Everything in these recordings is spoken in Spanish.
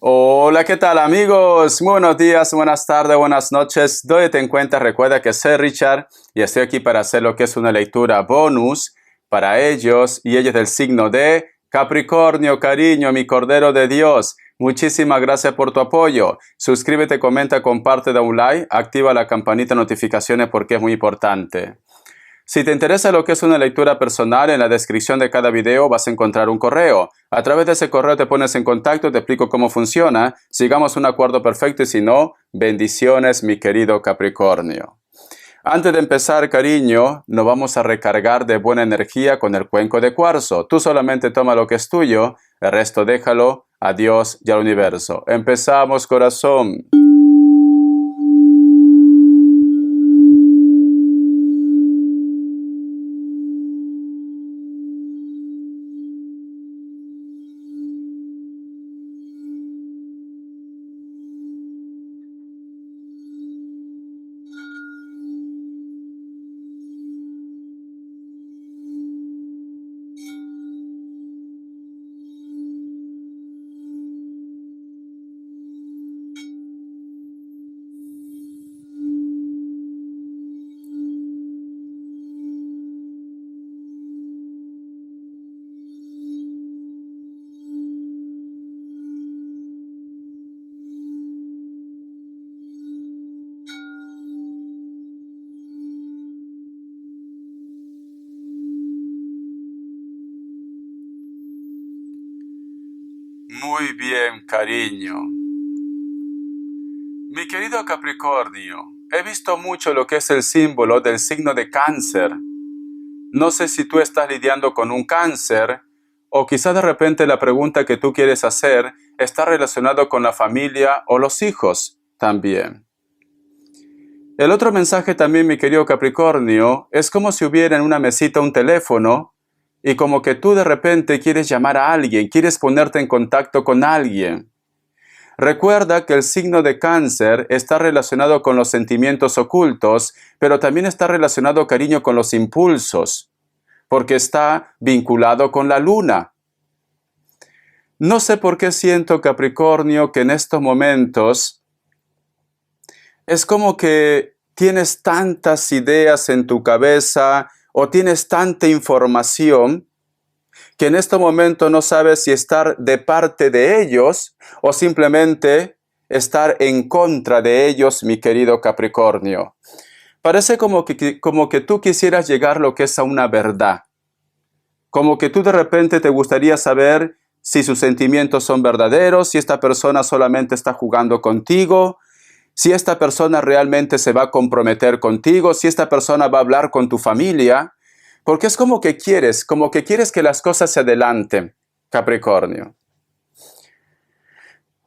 Hola, ¿qué tal amigos? Muy buenos días, buenas tardes, buenas noches. ¿Dónde te encuentras? Recuerda que soy Richard y estoy aquí para hacer lo que es una lectura bonus para ellos y ellos del signo de Capricornio, cariño, mi Cordero de Dios. Muchísimas gracias por tu apoyo. Suscríbete, comenta, comparte, da un like, activa la campanita de notificaciones porque es muy importante. Si te interesa lo que es una lectura personal, en la descripción de cada video vas a encontrar un correo. A través de ese correo te pones en contacto, te explico cómo funciona, sigamos un acuerdo perfecto y si no, bendiciones mi querido Capricornio. Antes de empezar, cariño, nos vamos a recargar de buena energía con el cuenco de cuarzo. Tú solamente toma lo que es tuyo, el resto déjalo a Dios y al universo. Empezamos, corazón. Muy bien, cariño. Mi querido Capricornio, he visto mucho lo que es el símbolo del signo de Cáncer. No sé si tú estás lidiando con un cáncer o quizás de repente la pregunta que tú quieres hacer está relacionado con la familia o los hijos también. El otro mensaje también, mi querido Capricornio, es como si hubiera en una mesita un teléfono y como que tú de repente quieres llamar a alguien, quieres ponerte en contacto con alguien. Recuerda que el signo de Cáncer está relacionado con los sentimientos ocultos, pero también está relacionado, cariño, con los impulsos, porque está vinculado con la luna. No sé por qué siento, Capricornio, que en estos momentos es como que tienes tantas ideas en tu cabeza o tienes tanta información que en este momento no sabes si estar de parte de ellos o simplemente estar en contra de ellos, mi querido Capricornio. Parece como que tú quisieras llegar lo que es a una verdad. Como que tú de repente te gustaría saber si sus sentimientos son verdaderos, si esta persona solamente está jugando contigo, si esta persona realmente se va a comprometer contigo, si esta persona va a hablar con tu familia. Porque es como que quieres que las cosas se adelanten, Capricornio.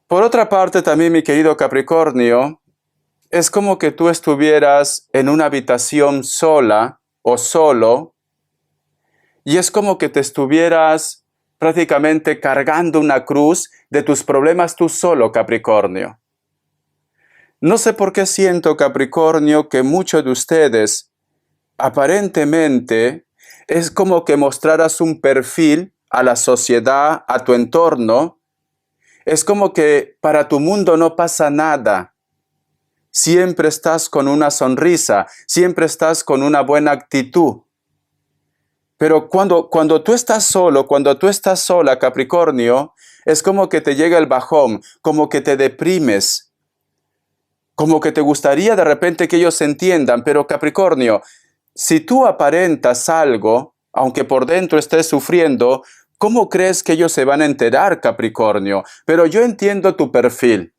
Por otra parte también, mi querido Capricornio, es como que tú estuvieras en una habitación sola o solo, y es como que te estuvieras prácticamente cargando una cruz de tus problemas tú solo, Capricornio. No sé por qué siento, Capricornio, que muchos de ustedes aparentemente es como que mostraras un perfil a la sociedad, a tu entorno. Es como que para tu mundo no pasa nada. Siempre estás con una sonrisa, siempre estás con una buena actitud. Pero cuando tú estás solo, cuando tú estás sola, Capricornio, es como que te llega el bajón, como que te deprimes, como que te gustaría de repente que ellos entiendan, pero Capricornio, si tú aparentas algo, aunque por dentro estés sufriendo, ¿cómo crees que ellos se van a enterar, Capricornio? Pero yo entiendo tu perfil.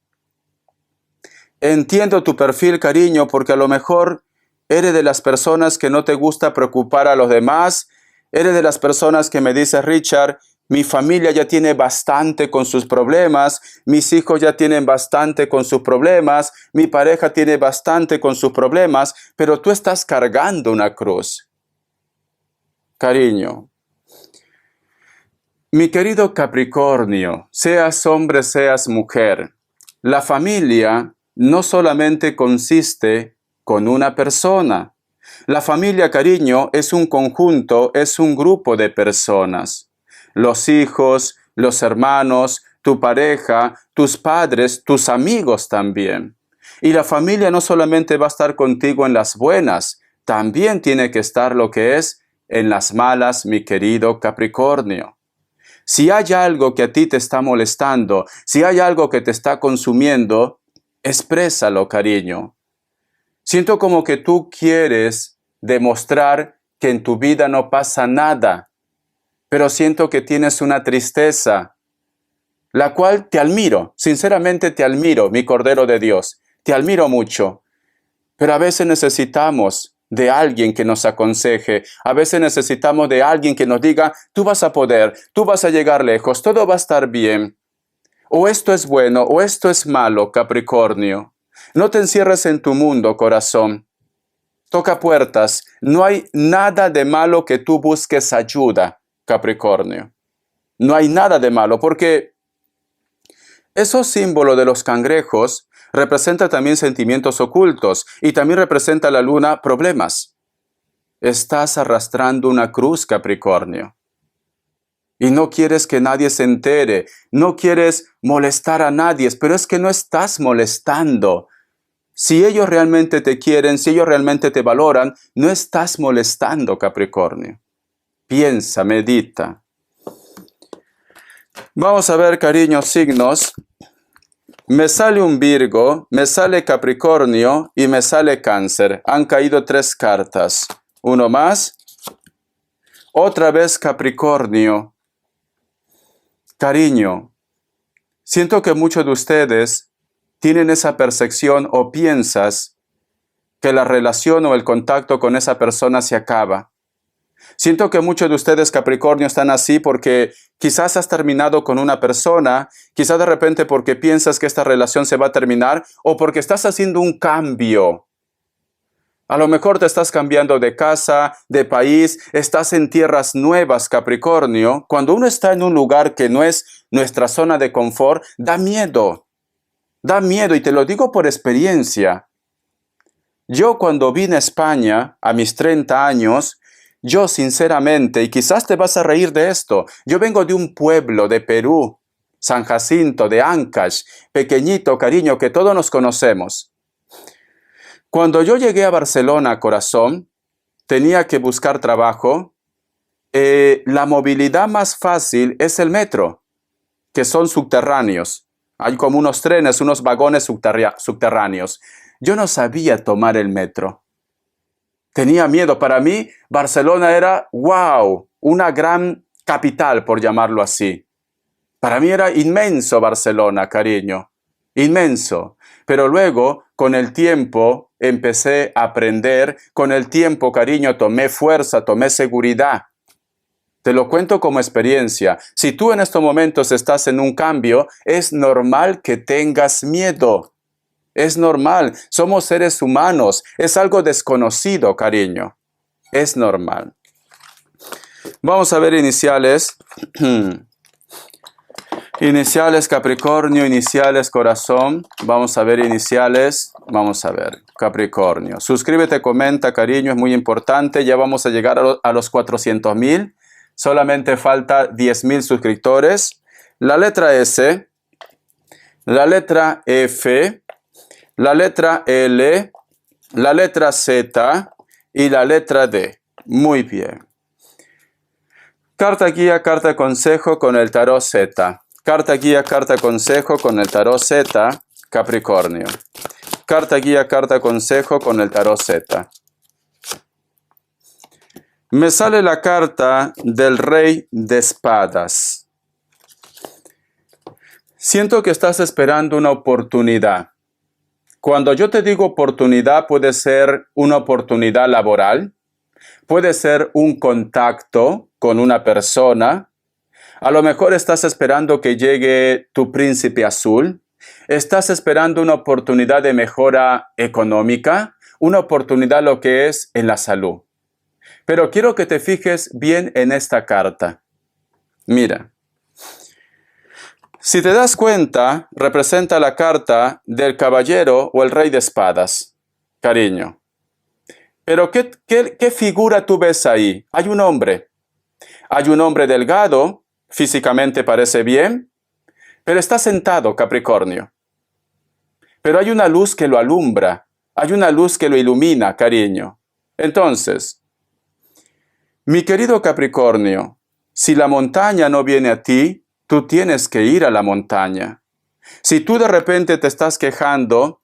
Entiendo tu perfil, cariño, porque a lo mejor eres de las personas que no te gusta preocupar a los demás. Eres de las personas que me dices, Richard, mi familia ya tiene bastante con sus problemas, mis hijos ya tienen bastante con sus problemas, mi pareja tiene bastante con sus problemas, pero tú estás cargando una cruz. Cariño, mi querido Capricornio, seas hombre, seas mujer, la familia no solamente consiste con una persona. La familia, cariño, es un conjunto, es un grupo de personas. Los hijos, los hermanos, tu pareja, tus padres, tus amigos también. Y la familia no solamente va a estar contigo en las buenas, también tiene que estar lo que es en las malas, mi querido Capricornio. Si hay algo que a ti te está molestando, si hay algo que te está consumiendo, exprésalo, cariño. Siento como que tú quieres demostrar que en tu vida no pasa nada, pero siento que tienes una tristeza, la cual te admiro, sinceramente te admiro, mi Cordero de Dios, te admiro mucho, pero a veces necesitamos de alguien que nos aconseje, a veces necesitamos de alguien que nos diga, tú vas a poder, tú vas a llegar lejos, todo va a estar bien, o esto es bueno, o esto es malo, Capricornio. No te encierres en tu mundo, corazón. Toca puertas, no hay nada de malo que tú busques ayuda, Capricornio. No hay nada de malo, porque esos símbolos de los cangrejos representan también sentimientos ocultos y también representa la luna problemas. Estás arrastrando una cruz, Capricornio. Y no quieres que nadie se entere, no quieres molestar a nadie, pero es que no estás molestando. Si ellos realmente te quieren, si ellos realmente te valoran, no estás molestando, Capricornio. Piensa, medita. Vamos a ver, cariño, signos. Me sale un Virgo, me sale Capricornio y me sale Cáncer. Han caído 3 cartas. Uno más. Otra vez Capricornio. Cariño, siento que muchos de ustedes tienen esa percepción o piensas que la relación o el contacto con esa persona se acaba. Siento que muchos de ustedes, Capricornio, están así porque quizás has terminado con una persona, quizás de repente porque piensas que esta relación se va a terminar o porque estás haciendo un cambio. A lo mejor te estás cambiando de casa, de país, estás en tierras nuevas, Capricornio. Cuando uno está en un lugar que no es nuestra zona de confort, da miedo. Da miedo y te lo digo por experiencia. Yo cuando vine a España a mis 30 años, yo sinceramente, y quizás te vas a reír de esto, yo vengo de un pueblo de Perú, San Jacinto, de Ancash, pequeñito, cariño, que todos nos conocemos. Cuando yo llegué a Barcelona, corazón, tenía que buscar trabajo. La movilidad más fácil es el metro, que son subterráneos. Hay como unos trenes, unos vagones subterráneos. Yo no sabía tomar el metro. Tenía miedo. Para mí, Barcelona era, wow, una gran capital, por llamarlo así. Para mí era inmenso Barcelona, cariño. Inmenso. Pero luego, con el tiempo, empecé a aprender. Con el tiempo, cariño, tomé fuerza, tomé seguridad. Te lo cuento como experiencia. Si tú en estos momentos estás en un cambio, es normal que tengas miedo. Es normal. Somos seres humanos. Es algo desconocido, cariño. Es normal. Vamos a ver iniciales. Iniciales Capricornio, iniciales Corazón. Vamos a ver iniciales. Vamos a ver Capricornio. Suscríbete, comenta, cariño, es muy importante. Ya vamos a llegar a los 400,000. Solamente falta 10,000 suscriptores. La letra S, la letra F, la letra L, la letra Z y la letra D. Muy bien. Carta guía, carta consejo con el tarot Z. Carta guía, carta consejo con el tarot Z, Capricornio. Carta guía, carta consejo con el tarot Z. Me sale la carta del Rey de Espadas. Siento que estás esperando una oportunidad. Cuando yo te digo oportunidad, puede ser una oportunidad laboral, puede ser un contacto con una persona. A lo mejor estás esperando que llegue tu príncipe azul. Estás esperando una oportunidad de mejora económica, una oportunidad lo que es en la salud. Pero quiero que te fijes bien en esta carta. Mira, si te das cuenta, representa la carta del caballero o el rey de espadas, cariño. Pero ¿qué figura tú ves ahí? Hay un hombre. Hay un hombre delgado, físicamente parece bien, pero está sentado, Capricornio. Pero hay una luz que lo alumbra, hay una luz que lo ilumina, cariño. Entonces, mi querido Capricornio, si la montaña no viene a ti, tú tienes que ir a la montaña. Si tú de repente te estás quejando,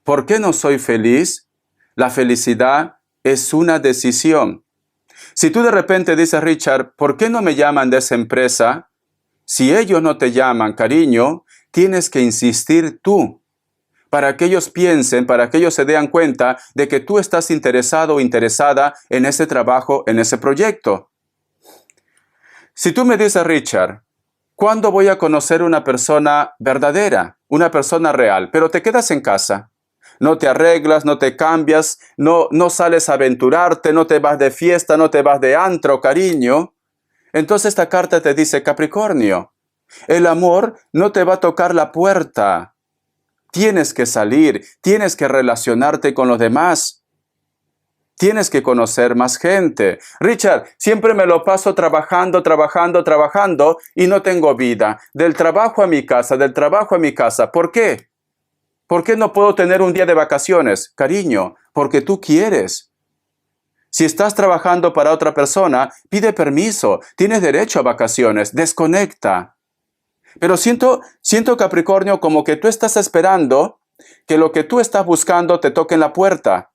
¿por qué no soy feliz? La felicidad es una decisión. Si tú de repente dices, Richard, ¿por qué no me llaman de esa empresa? Si ellos no te llaman, cariño, tienes que insistir tú, para que ellos piensen, para que ellos se den cuenta de que tú estás interesado o interesada en ese trabajo, en ese proyecto. Si tú me dices, Richard, ¿cuándo voy a conocer una persona verdadera, una persona real? Pero te quedas en casa. No te arreglas, no te cambias, no sales a aventurarte, no te vas de fiesta, no te vas de antro, cariño. Entonces esta carta te dice, Capricornio, el amor no te va a tocar la puerta. Tienes que salir, tienes que relacionarte con los demás. Tienes que conocer más gente. Richard, siempre me lo paso trabajando y no tengo vida. Del trabajo a mi casa, del trabajo a mi casa. ¿Por qué? ¿Por qué no puedo tener un día de vacaciones? Cariño, porque tú quieres. Si estás trabajando para otra persona, pide permiso. Tienes derecho a vacaciones. Desconecta. Pero siento, Capricornio, como que tú estás esperando que lo que tú estás buscando te toque en la puerta.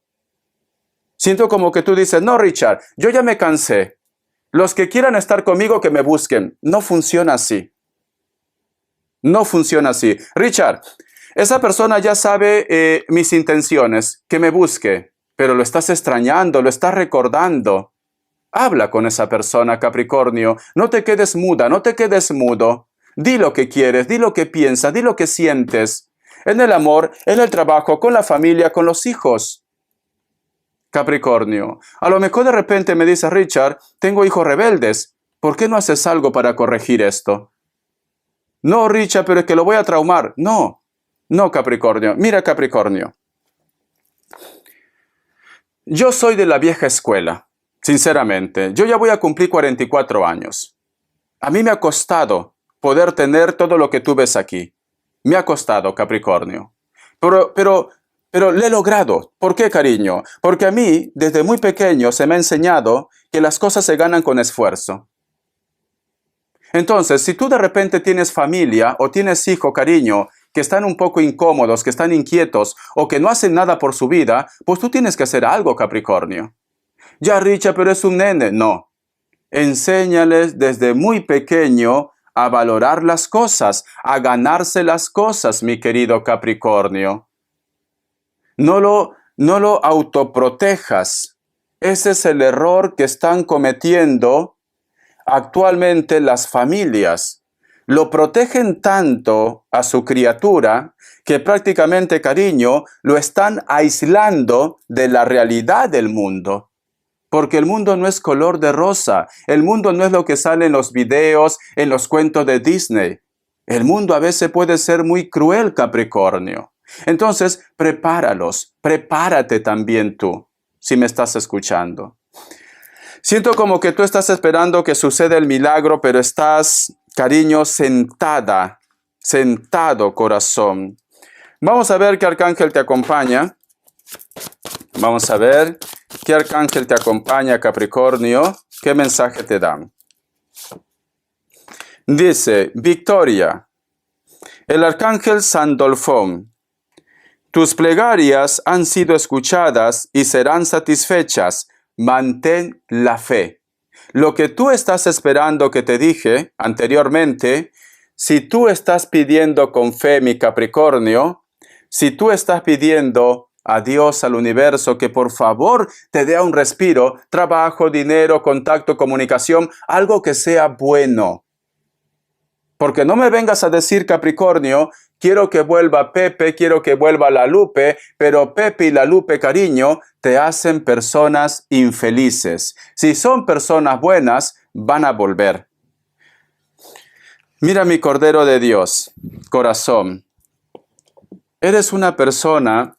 Siento como que tú dices, no, Richard, yo ya me cansé. Los que quieran estar conmigo, que me busquen. No funciona así. No funciona así. Richard, esa persona ya sabe mis intenciones, que me busque, pero lo estás extrañando, lo estás recordando. Habla con esa persona, Capricornio. No te quedes muda, no te quedes mudo. Di lo que quieres, di lo que piensas, di lo que sientes. En el amor, en el trabajo, con la familia, con los hijos. Capricornio, a lo mejor de repente me dice, Richard, tengo hijos rebeldes. ¿Por qué no haces algo para corregir esto? No, Richard, pero es que lo voy a traumar. No, Capricornio. Mira, Capricornio. Yo soy de la vieja escuela, sinceramente. Yo ya voy a cumplir 44 años. A mí me ha costado poder tener todo lo que tú ves aquí. Me ha costado, Capricornio. Pero lo he logrado. ¿Por qué, cariño? Porque a mí, desde muy pequeño, se me ha enseñado que las cosas se ganan con esfuerzo. Entonces, si tú de repente tienes familia o tienes hijo, cariño, que están un poco incómodos, que están inquietos o que no hacen nada por su vida, pues tú tienes que hacer algo, Capricornio. Ya, Richard, pero es un nene. No. Enséñales desde muy pequeño a valorar las cosas, a ganarse las cosas, mi querido Capricornio. No lo autoprotejas. Ese es el error que están cometiendo actualmente las familias. Lo protegen tanto a su criatura que prácticamente, cariño, lo están aislando de la realidad del mundo. Porque el mundo no es color de rosa. El mundo no es lo que sale en los videos, en los cuentos de Disney. El mundo a veces puede ser muy cruel, Capricornio. Entonces, prepáralos. Prepárate también tú, si me estás escuchando. Siento como que tú estás esperando que suceda el milagro, pero estás, cariño, sentado, corazón. Vamos a ver qué arcángel te acompaña. Vamos a ver qué arcángel te acompaña, Capricornio. ¿Qué mensaje te dan? Dice, Victoria, el arcángel Sandolfón. Tus plegarias han sido escuchadas y serán satisfechas. Mantén la fe. Lo que tú estás esperando que te dije anteriormente, si tú estás pidiendo con fe, mi Capricornio, si tú estás pidiendo a Dios, al universo, que por favor te dé un respiro, trabajo, dinero, contacto, comunicación, algo que sea bueno. Porque no me vengas a decir, Capricornio, quiero que vuelva Pepe, quiero que vuelva la Lupe, pero Pepe y la Lupe, cariño, te hacen personas infelices. Si son personas buenas, van a volver. Mira mi Cordero de Dios, corazón. Eres una persona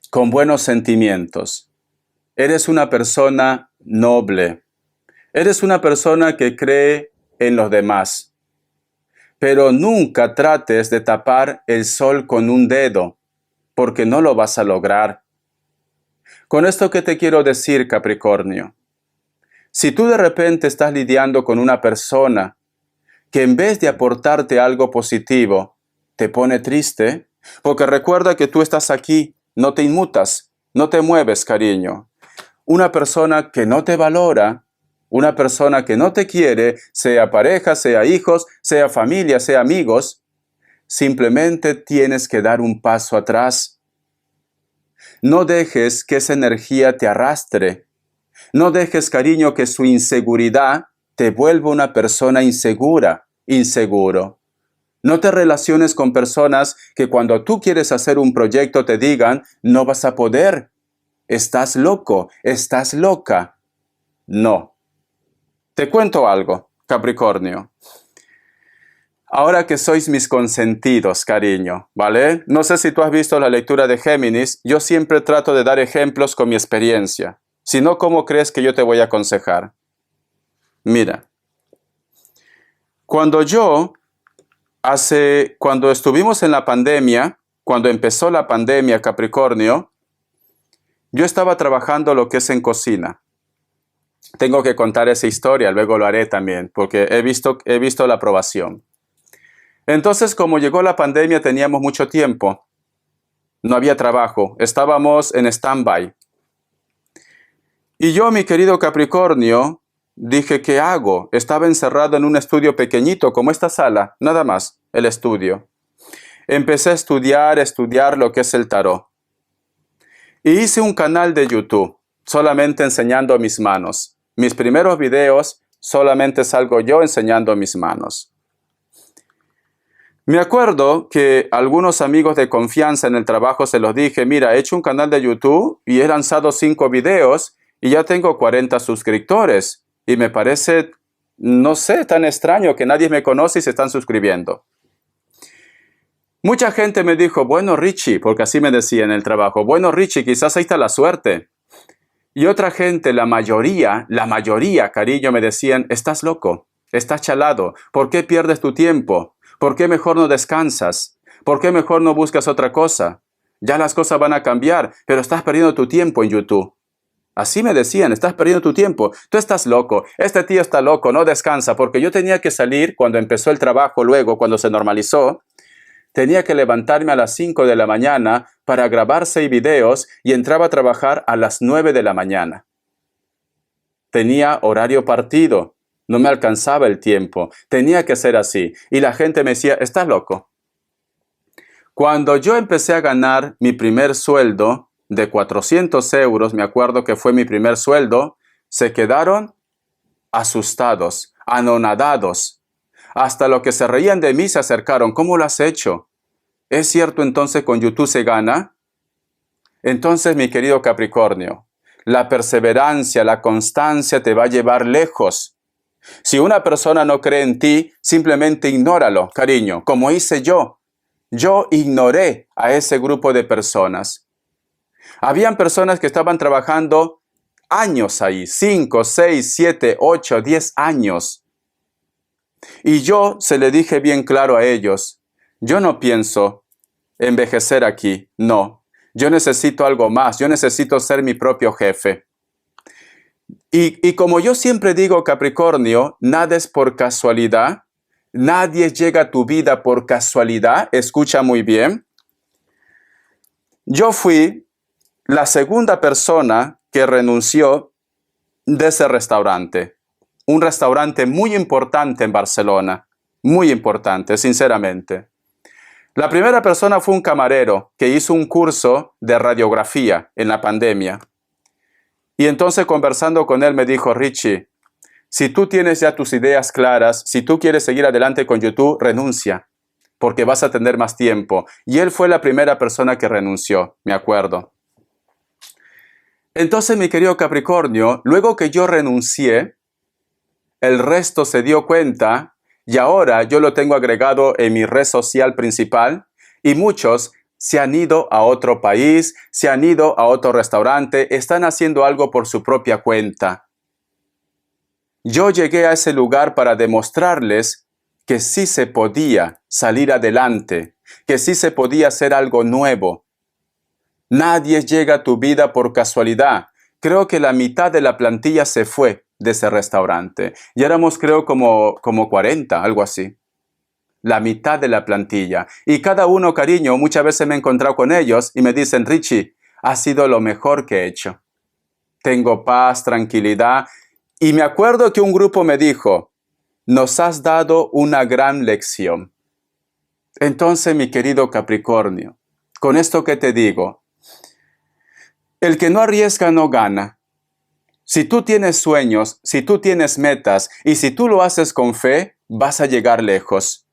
con buenos sentimientos. Eres una persona noble. Eres una persona que cree en los demás. pero nunca trates de tapar el sol con un dedo, porque no lo vas a lograr. Con esto, ¿qué te quiero decir, Capricornio? Si tú de repente estás lidiando con una persona que en vez de aportarte algo positivo, te pone triste, porque recuerda que tú estás aquí, no te inmutas, no te mueves, cariño. Una persona que no te valora, una persona que no te quiere, sea pareja, sea hijos, sea familia, sea amigos, simplemente tienes que dar un paso atrás. No dejes que esa energía te arrastre. No dejes, cariño, que su inseguridad te vuelva una persona insegura, inseguro. No te relaciones con personas que cuando tú quieres hacer un proyecto te digan, no vas a poder. Estás loco, estás loca. No. Te cuento algo, Capricornio. Ahora que sois mis consentidos, cariño, ¿vale? No sé si tú has visto la lectura de Géminis, yo siempre trato de dar ejemplos con mi experiencia. Si no, ¿cómo crees que yo te voy a aconsejar? Mira, cuando estuvimos en la pandemia, cuando empezó la pandemia, Capricornio, yo estaba trabajando lo que es en cocina. Tengo que contar esa historia, luego lo haré también, porque he visto la aprobación. Entonces, como llegó la pandemia, teníamos mucho tiempo. No había trabajo, estábamos en stand-by. Y yo, mi querido Capricornio, dije, ¿qué hago? Estaba encerrado en un estudio pequeñito, como esta sala, nada más, el estudio. Empecé a estudiar lo que es el tarot. Y hice un canal de YouTube, solamente enseñando mis manos. Mis primeros videos, solamente salgo yo enseñando mis manos. Me acuerdo que algunos amigos de confianza en el trabajo se los dije, mira, he hecho un canal de YouTube y he lanzado 5 videos y ya tengo 40 suscriptores. Y me parece, no sé, tan extraño que nadie me conoce y se están suscribiendo. Mucha gente me dijo, bueno, Richie, porque así me decía en el trabajo, bueno, Richie, quizás ahí está la suerte. Y otra gente, la mayoría, cariño, me decían, estás loco, estás chalado, ¿por qué pierdes tu tiempo? ¿Por qué mejor no descansas? ¿Por qué mejor no buscas otra cosa? Ya las cosas van a cambiar, pero estás perdiendo tu tiempo en YouTube. Así me decían, estás perdiendo tu tiempo, tú estás loco, este tío está loco, no descansa, porque yo tenía que salir cuando empezó el trabajo, luego cuando se normalizó, tenía que levantarme a las 5 de la mañana para grabar 6 videos y entraba a trabajar a las 9 de la mañana. Tenía horario partido. No me alcanzaba el tiempo, tenía que ser así. Y la gente me decía, estás loco. Cuando yo empecé a ganar mi primer sueldo de 400 euros, me acuerdo que fue mi primer sueldo, se quedaron asustados, anonadados. Hasta los que se reían de mí se acercaron. ¿Cómo lo has hecho? ¿Es cierto entonces con YouTube se gana? Entonces, mi querido Capricornio, la perseverancia, la constancia te va a llevar lejos. Si una persona no cree en ti, simplemente ignóralo, cariño, como hice yo. Yo ignoré a ese grupo de personas. Habían personas que estaban trabajando años ahí, 5, 6, 7, 8, 10 años. Y yo se le dije bien claro a ellos, yo no pienso envejecer aquí, no. Yo necesito algo más, yo necesito ser mi propio jefe. Y como yo siempre digo, Capricornio, nada es por casualidad, nadie llega a tu vida por casualidad, escucha muy bien. Yo fui la segunda persona que renunció de ese restaurante, un restaurante muy importante en Barcelona, muy importante, sinceramente. La primera persona fue un camarero que hizo un curso de radiografía en la pandemia. Y entonces conversando con él me dijo, Richie, si tú tienes ya tus ideas claras, si tú quieres seguir adelante con YouTube, renuncia, porque vas a tener más tiempo. Y él fue la primera persona que renunció, me acuerdo. Entonces, mi querido Capricornio, luego que yo renuncié, el resto se dio cuenta y ahora yo lo tengo agregado en mi red social principal y muchos se han ido a otro país, se han ido a otro restaurante, están haciendo algo por su propia cuenta. Yo llegué a ese lugar para demostrarles que sí se podía salir adelante, que sí se podía hacer algo nuevo. Nadie llega a tu vida por casualidad. Creo que la mitad de la plantilla se fue de ese restaurante. Y éramos, creo, como 40, algo así. La mitad de la plantilla. Y cada uno, cariño, muchas veces me he encontrado con ellos y me dicen, Richie, ha sido lo mejor que he hecho. Tengo paz, tranquilidad. Y me acuerdo que un grupo me dijo, nos has dado una gran lección. Entonces, mi querido Capricornio, con esto que te digo, el que no arriesga no gana. Si tú tienes sueños, si tú tienes metas y si tú lo haces con fe, vas a llegar lejos.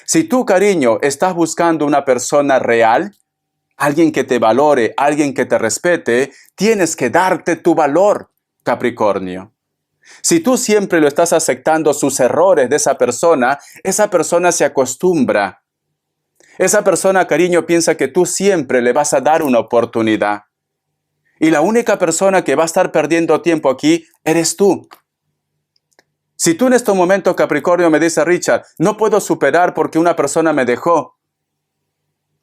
Si tú, cariño, estás buscando una persona real, alguien que te valore, alguien que te respete, tienes que darte tu valor, Capricornio. Si tú siempre lo estás aceptando sus errores de esa persona se acostumbra. Esa persona, cariño, piensa que tú siempre le vas a dar una oportunidad. Y la única persona que va a estar perdiendo tiempo aquí eres tú. Si tú en este momento, Capricornio, me dices, Richard, no puedo superar porque una persona me dejó.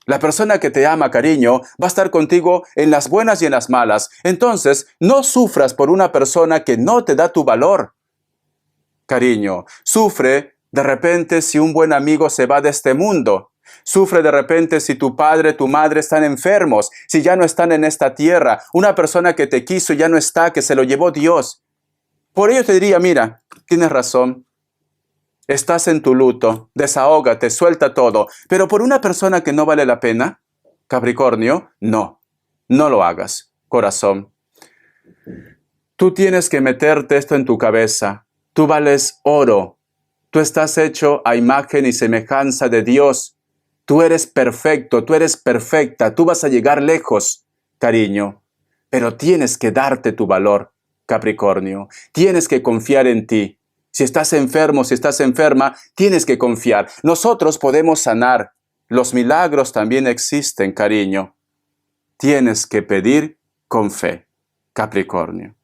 La persona que te ama, cariño, va a estar contigo en las buenas y en las malas. Entonces, no sufras por una persona que no te da tu valor. Cariño, sufre de repente si un buen amigo se va de este mundo. Sufre de repente si tu padre, tu madre están enfermos, si ya no están en esta tierra. Una persona que te quiso ya no está, que se lo llevó Dios. Por ello te diría, mira, tienes razón. Estás en tu luto, desahógate, suelta todo. Pero por una persona que no vale la pena, Capricornio, no lo hagas, corazón. Tú tienes que meterte esto en tu cabeza. Tú vales oro. Tú estás hecho a imagen y semejanza de Dios. Tú eres perfecto, tú eres perfecta. Tú vas a llegar lejos, cariño. Pero tienes que darte tu valor, Capricornio. Tienes que confiar en ti. Si estás enfermo, si estás enferma, tienes que confiar. Nosotros podemos sanar. Los milagros también existen, cariño. Tienes que pedir con fe, Capricornio.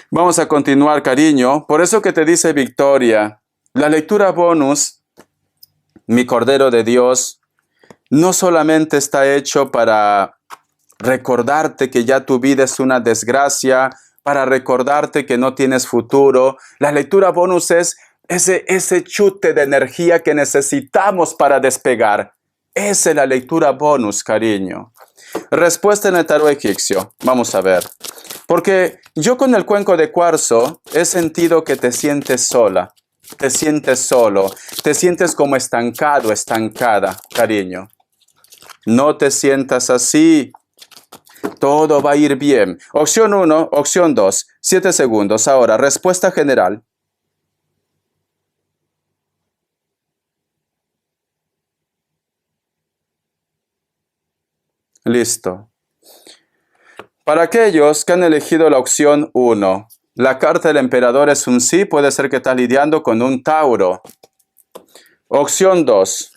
Vamos a continuar, cariño. Por eso que te dice Victoria, la lectura bonus, mi Cordero de Dios, no solamente está hecho para recordarte que ya tu vida es una desgracia, para recordarte que no tienes futuro. La lectura bonus es ese chute de energía que necesitamos para despegar. Esa es la lectura bonus, cariño. Respuesta en el tarot egipcio. Vamos a ver. Porque yo con el cuenco de cuarzo he sentido que te sientes sola, te sientes solo, te sientes como estancado, estancada, cariño. No te sientas así. Todo va a ir bien. Opción 1, opción 2, 7 segundos. Ahora, respuesta general. Listo. Para aquellos que han elegido la opción 1, la carta del emperador es un sí, puede ser que estás lidiando con un Tauro. Opción 2,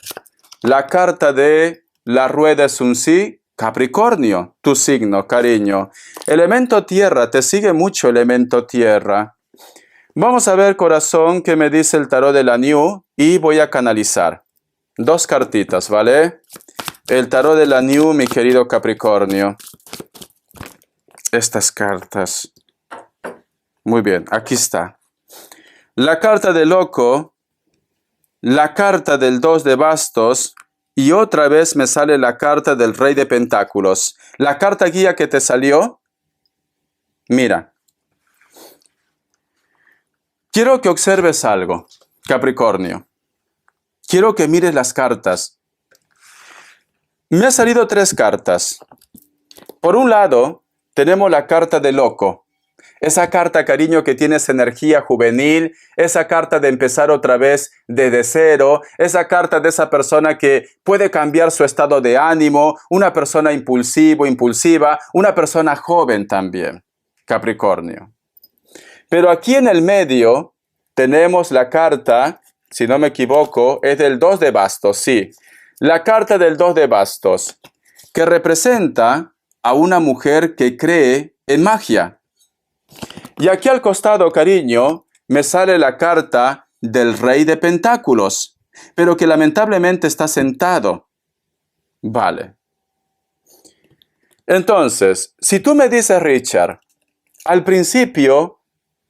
la carta de la rueda es un sí, Capricornio, tu signo, cariño. Elemento tierra, te sigue mucho elemento tierra. Vamos a ver, corazón, qué me dice el tarot de la New y voy a canalizar. 2 cartitas, ¿vale? El tarot de la New, mi querido Capricornio. Estas cartas. Muy bien, aquí está. La carta del loco, la carta del 2 de bastos y otra vez me sale la carta del rey de pentáculos. La carta guía que te salió, mira. Quiero que observes algo, Capricornio. Quiero que mires las cartas. Me han salido 3 cartas. Por un lado, tenemos la carta del loco. Esa carta, cariño, que tienes energía juvenil, esa carta de empezar otra vez desde cero, esa carta de esa persona que puede cambiar su estado de ánimo, una persona impulsiva, una persona joven también, Capricornio. Pero aquí en el medio tenemos la carta, si no me equivoco, es del 2 de bastos, sí. La carta del 2 de bastos, que representa a una mujer que cree en magia. Y aquí al costado, cariño, me sale la carta del rey de pentáculos, pero que lamentablemente está sentado. Vale. Entonces, si tú me dices, Richard, al principio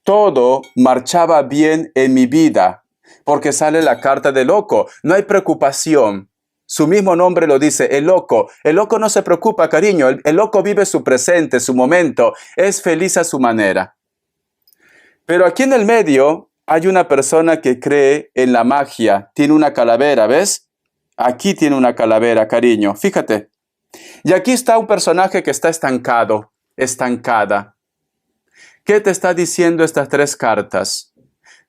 todo marchaba bien en mi vida, porque sale la carta del loco, no hay preocupación. Su mismo nombre lo dice, el loco. El loco no se preocupa, cariño. El loco vive su presente, su momento. Es feliz a su manera. Pero aquí en el medio hay una persona que cree en la magia. Tiene una calavera, ¿ves? Aquí tiene una calavera, cariño. Fíjate. Y aquí está un personaje que está estancado, estancada. ¿Qué te está diciendo estas tres cartas?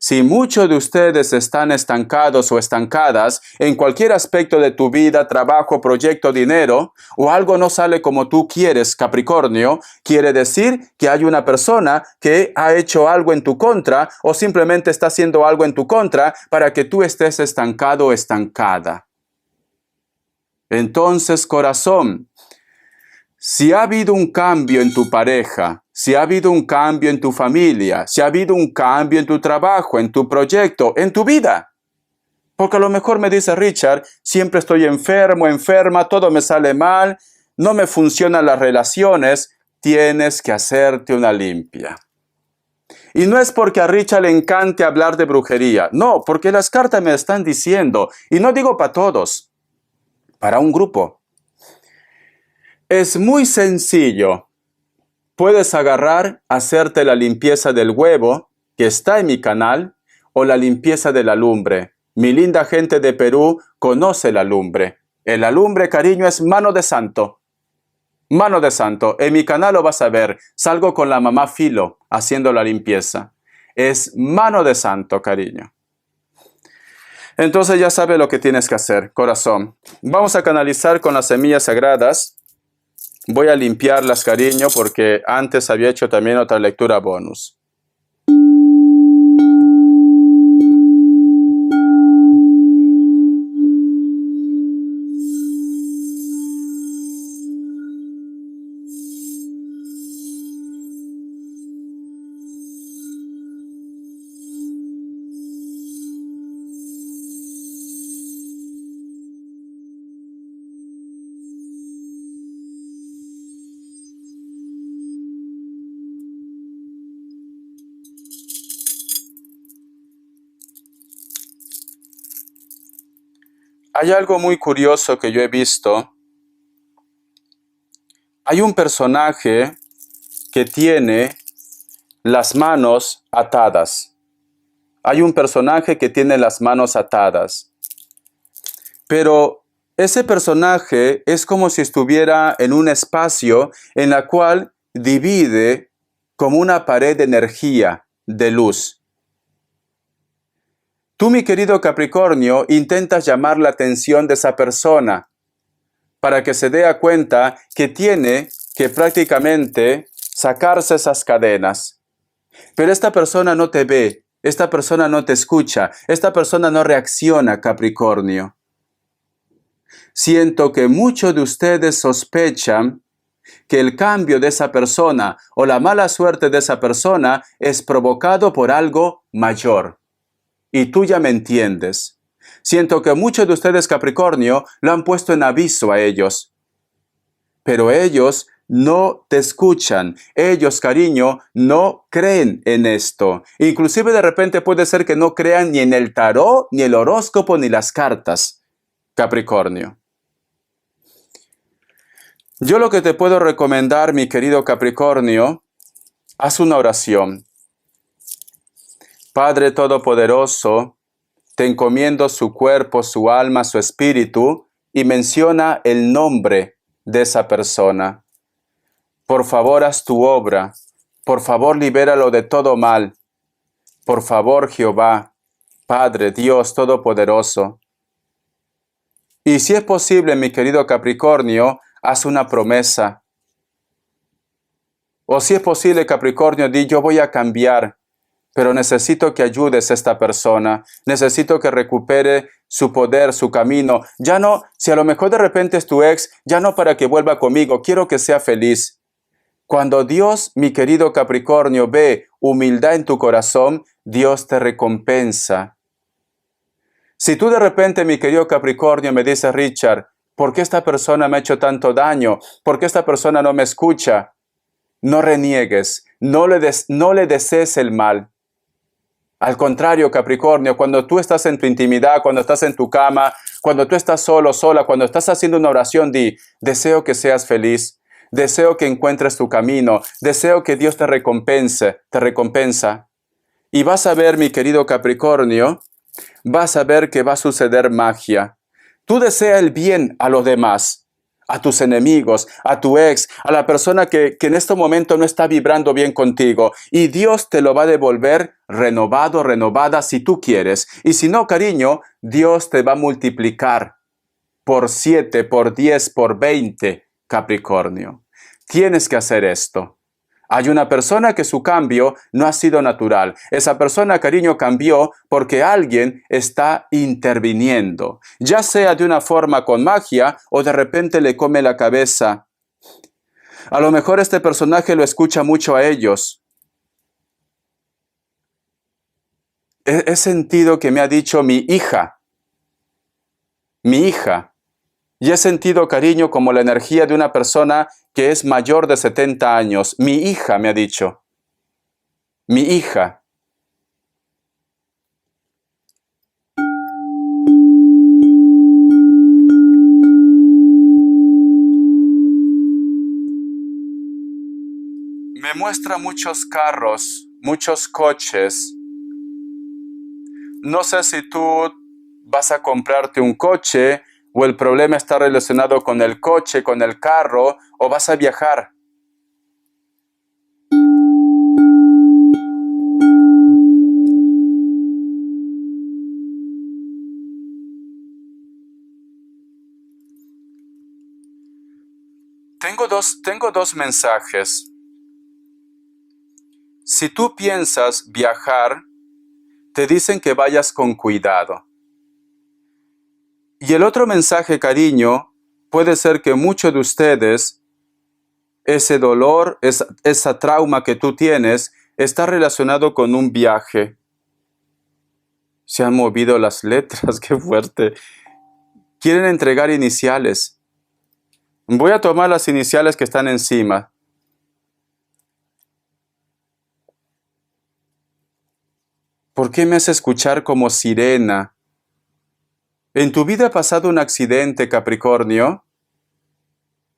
Si muchos de ustedes están estancados o estancadas en cualquier aspecto de tu vida, trabajo, proyecto, dinero, o algo no sale como tú quieres, Capricornio, quiere decir que hay una persona que ha hecho algo en tu contra o simplemente está haciendo algo en tu contra para que tú estés estancado o estancada. Entonces, corazón, si ha habido un cambio en tu pareja, si ha habido un cambio en tu familia, si ha habido un cambio en tu trabajo, en tu proyecto, en tu vida. Porque a lo mejor me dice Richard, siempre estoy enfermo, enferma, todo me sale mal, no me funcionan las relaciones, tienes que hacerte una limpia. Y no es porque a Richard le encante hablar de brujería, no, porque las cartas me están diciendo, y no digo para todos, para un grupo. Es muy sencillo. Puedes agarrar, hacerte la limpieza del huevo, que está en mi canal, o la limpieza de la lumbre. Mi linda gente de Perú conoce la lumbre. El alumbre, cariño, es mano de santo. Mano de santo. En mi canal lo vas a ver. Salgo con la mamá Filo haciendo la limpieza. Es mano de santo, cariño. Entonces ya sabes lo que tienes que hacer, corazón. Vamos a canalizar con las semillas sagradas. Voy a limpiarlas, cariño, porque antes había hecho también otra lectura bonus. Hay algo muy curioso que yo he visto. Hay un personaje que tiene las manos atadas. Hay un personaje que tiene las manos atadas. Pero ese personaje es como si estuviera en un espacio en la cual divide como una pared de energía, de luz. Tú, mi querido Capricornio, intentas llamar la atención de esa persona para que se dé cuenta que tiene que prácticamente sacarse esas cadenas. Pero esta persona no te ve, esta persona no te escucha, esta persona no reacciona, Capricornio. Siento que muchos de ustedes sospechan que el cambio de esa persona o la mala suerte de esa persona es provocado por algo mayor. Y tú ya me entiendes. Siento que muchos de ustedes, Capricornio, lo han puesto en aviso a ellos. Pero ellos no te escuchan. Ellos, cariño, no creen en esto. Inclusive de repente puede ser que no crean ni en el tarot, ni el horóscopo, ni las cartas, Capricornio. Yo lo que te puedo recomendar, mi querido Capricornio, haz una oración. Padre Todopoderoso, te encomiendo su cuerpo, su alma, su espíritu y menciona el nombre de esa persona. Por favor, haz tu obra. Por favor, libéralo de todo mal. Por favor, Jehová, Padre, Dios Todopoderoso. Y si es posible, mi querido Capricornio, haz una promesa. O si es posible, Capricornio, di yo voy a cambiar. Pero necesito que ayudes a esta persona. Necesito que recupere su poder, su camino. Ya no, si a lo mejor de repente es tu ex, ya no para que vuelva conmigo. Quiero que sea feliz. Cuando Dios, mi querido Capricornio, ve humildad en tu corazón, Dios te recompensa. Si tú de repente, mi querido Capricornio, me dices, Richard, ¿por qué esta persona me ha hecho tanto daño? ¿Por qué esta persona no me escucha? No reniegues, no le desees el mal. Al contrario, Capricornio, cuando tú estás en tu intimidad, cuando estás en tu cama, cuando tú estás solo, sola, cuando estás haciendo una oración, deseo que seas feliz, deseo que encuentres tu camino, deseo que Dios te recompensa. Y vas a ver, mi querido Capricornio, vas a ver que va a suceder magia. Tú desea el bien a los demás, a tus enemigos, a tu ex, a la persona que en este momento no está vibrando bien contigo. Y Dios te lo va a devolver renovado, renovada, si tú quieres. Y si no, cariño, Dios te va a multiplicar por 7, por 10, por 20, Capricornio. Tienes que hacer esto. Hay una persona que su cambio no ha sido natural. Esa persona, cariño, cambió porque alguien está interviniendo. Ya sea de una forma con magia o de repente le come la cabeza. A lo mejor este personaje lo escucha mucho a ellos. He sentido que me ha dicho mi hija. Mi hija. Y he sentido, cariño, como la energía de una persona que es mayor de 70 años. Mi hija, me ha dicho. Mi hija. Me muestra muchos carros, muchos coches. No sé si tú vas a comprarte un coche o el problema está relacionado con el coche, con el carro, o vas a viajar. Tengo dos mensajes. Si tú piensas viajar, te dicen que vayas con cuidado. Y el otro mensaje, cariño, puede ser que muchos de ustedes, ese dolor, esa trauma que tú tienes, está relacionado con un viaje. Se han movido las letras, qué fuerte. Quieren entregar iniciales. Voy a tomar las iniciales que están encima. ¿Por qué me hace escuchar como sirena? ¿En tu vida ha pasado un accidente, Capricornio?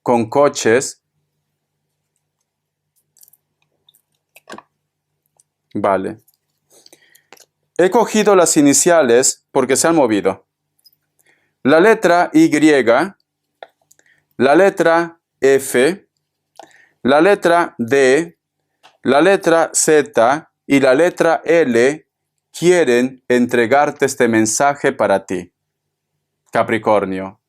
¿Con coches? Vale. He cogido las iniciales porque se han movido. La letra Y, la letra F, la letra D, la letra Z y la letra L quieren entregarte este mensaje para ti. Capricornio,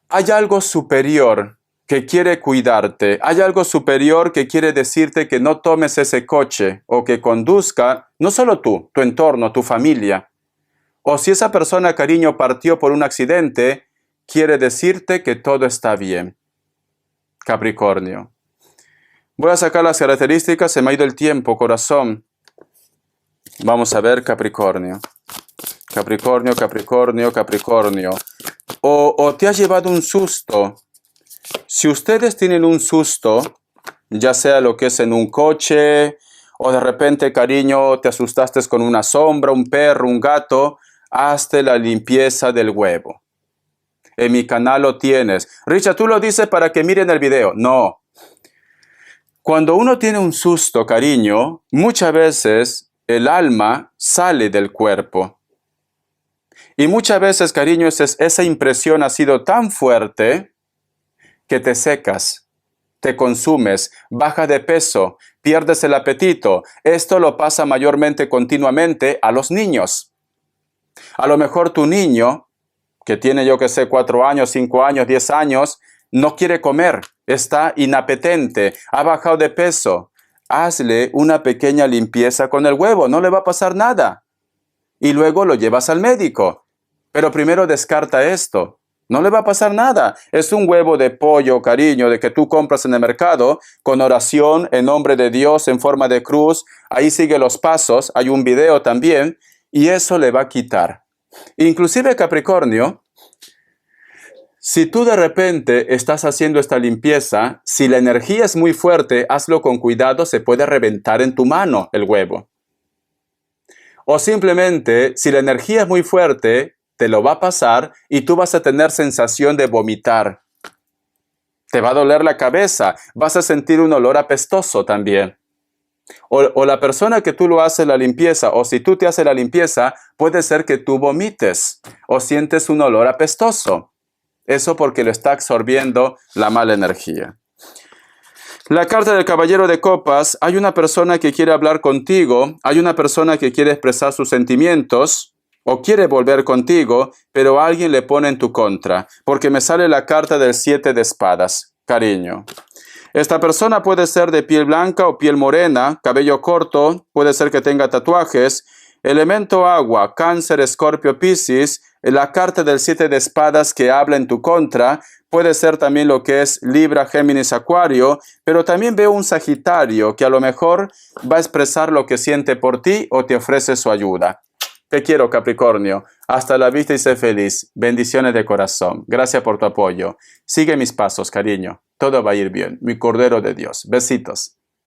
hay algo superior que quiere cuidarte, hay algo superior que quiere decirte que no tomes ese coche o que conduzca, no solo tú, tu entorno, tu familia. O si esa persona, cariño, partió por un accidente, quiere decirte que todo está bien. Capricornio. Voy a sacar las características, se me ha ido el tiempo, corazón. Vamos a ver, Capricornio. Capricornio, Capricornio, Capricornio. O te ha llevado un susto. Si ustedes tienen un susto, ya sea lo que es en un coche, o de repente, cariño, te asustaste con una sombra, un perro, un gato, hazte la limpieza del huevo. En mi canal lo tienes. Richard, tú lo dices para que miren el video. No. Cuando uno tiene un susto, cariño, muchas veces el alma sale del cuerpo. Y muchas veces, cariño, esa impresión ha sido tan fuerte que te secas, te consumes, bajas de peso, pierdes el apetito. Esto lo pasa mayormente continuamente a los niños. A lo mejor tu niño, que tiene 4 años, 5 años, 10 años, no quiere comer, está inapetente, ha bajado de peso. Hazle una pequeña limpieza con el huevo, no le va a pasar nada. Y luego lo llevas al médico. Pero primero descarta esto. No le va a pasar nada. Es un huevo de pollo, cariño, de que tú compras en el mercado, con oración en nombre de Dios en forma de cruz. Ahí sigue los pasos, hay un video también, y eso le va a quitar. Inclusive Capricornio, si tú de repente estás haciendo esta limpieza, si la energía es muy fuerte, hazlo con cuidado, se puede reventar en tu mano el huevo. O simplemente, si la energía es muy fuerte, te lo va a pasar y tú vas a tener sensación de vomitar. Te va a doler la cabeza, vas a sentir un olor apestoso también. O la persona que tú lo haces la limpieza, o si tú te haces la limpieza, puede ser que tú vomites o sientes un olor apestoso. Eso porque lo está absorbiendo la mala energía. La carta del Caballero de Copas, hay una persona que quiere hablar contigo, hay una persona que quiere expresar sus sentimientos o quiere volver contigo, pero alguien le pone en tu contra, porque me sale la carta del 7 de espadas, cariño. Esta persona puede ser de piel blanca o piel morena, cabello corto, puede ser que tenga tatuajes. Elemento agua, Cáncer, Escorpio, Piscis. La carta del 7 de espadas que habla en tu contra. Puede ser también lo que es Libra, Géminis, Acuario. Pero también veo un Sagitario que a lo mejor va a expresar lo que siente por ti o te ofrece su ayuda. Te quiero, Capricornio. Hasta la vista y sé feliz. Bendiciones de corazón. Gracias por tu apoyo. Sigue mis pasos, cariño. Todo va a ir bien. Mi Cordero de Dios. Besitos.